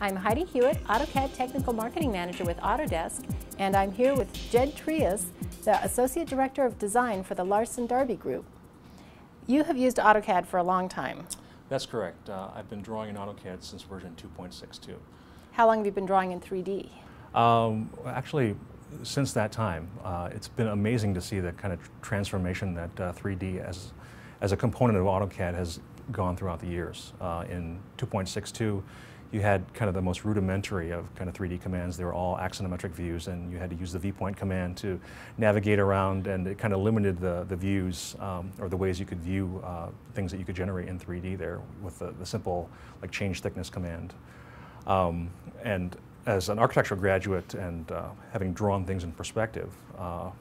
I'm Heidi Hewitt, AutoCAD Technical Marketing Manager with Autodesk, and I'm here with Ged Trias, the Associate Director of Design for the Larson Darby Group. You have used AutoCAD for a long time. That's correct. I've been drawing in AutoCAD since version 2.62. How long have you been drawing in 3D? Actually, since that time, it's been amazing to see the kind of transformation that 3D as a component of AutoCAD has gone throughout the years. In 2.62, you had kind of the most rudimentary of kind of 3D commands. They were all axonometric views, and you had to use the viewpoint command to navigate around, and it kind of limited the views or the ways you could view things that you could generate in 3D there with the simple like change thickness command. And as an architectural graduate and having drawn things in perspective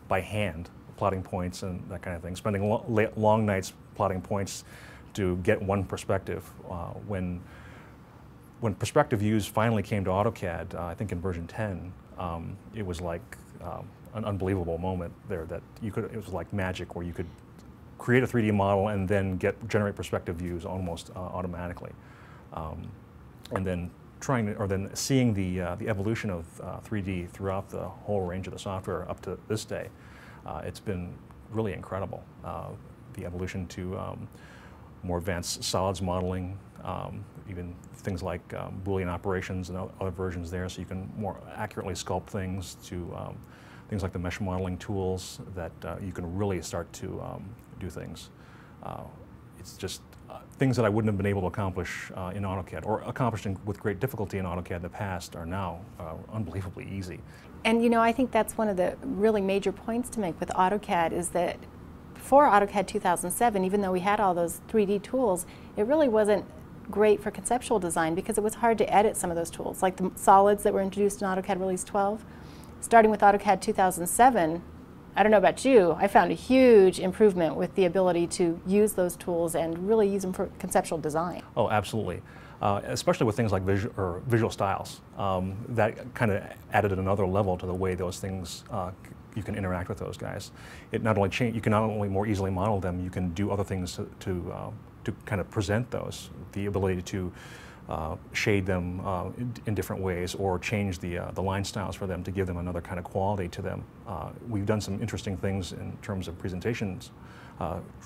by hand, plotting points and that kind of thing, spending long nights plotting points to get one perspective. When perspective views finally came to AutoCAD, I think in version 10, it was like an unbelievable moment there that you could, it was like magic where you could create a 3D model and then generate perspective views almost automatically. And then seeing the evolution of 3D throughout the whole range of the software up to this day, it's been really incredible. The evolution to more advanced solids modeling, even things like Boolean operations and other versions there, so you can more accurately sculpt things, to things like the mesh modeling tools that you can really start to do things. It's just things that I wouldn't have been able to accomplish in AutoCAD, or accomplished with great difficulty in AutoCAD in the past, are now unbelievably easy. And you know, I think that's one of the really major points to make with AutoCAD, is that before AutoCAD 2007, even though we had all those 3D tools, it really wasn't great for conceptual design because it was hard to edit some of those tools, like the solids that were introduced in AutoCAD Release 12. Starting with AutoCAD 2007, I don't know about you, I found a huge improvement with the ability to use those tools and really use them for conceptual design. Oh, absolutely. Especially with things like visual styles. That kind of added another level to the way those things you can interact with those guys. It not only you can not only more easily model them, you can do other things to kind of present those. The ability to shade them in different ways, or change the line styles for them to give them another kind of quality to them. We've done some interesting things in terms of presentations,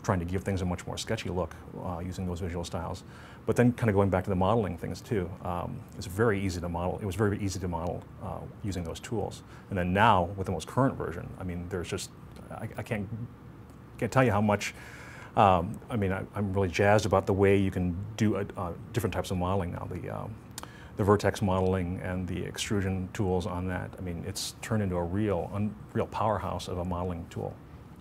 trying to give things a much more sketchy look using those visual styles. But then kind of going back to the modeling things too, it's very easy to model. It was very easy to model using those tools. And then now, with the most current version, I mean, there's just, I can't tell you how much, I mean, I'm really jazzed about the way you can do different types of modeling now. The vertex modeling and the extrusion tools on that, I mean, it's turned into a real powerhouse of a modeling tool.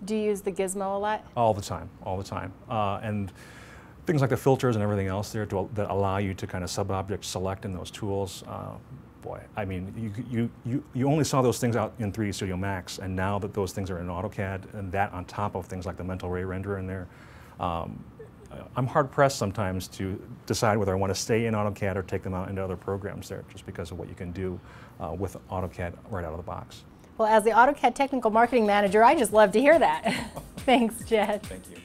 Do you use the gizmo a lot? All the time, all the time. And things like the filters and everything else there that allow you to kind of sub-object select in those tools. Boy, I mean, you only saw those things out in 3D Studio Max, and now that those things are in AutoCAD, and that on top of things like the mental ray renderer in there, I'm hard-pressed sometimes to decide whether I want to stay in AutoCAD or take them out into other programs there, just because of what you can do with AutoCAD right out of the box. Well, as the AutoCAD Technical Marketing Manager, I just love to hear that. Thanks, Jed. Thank you.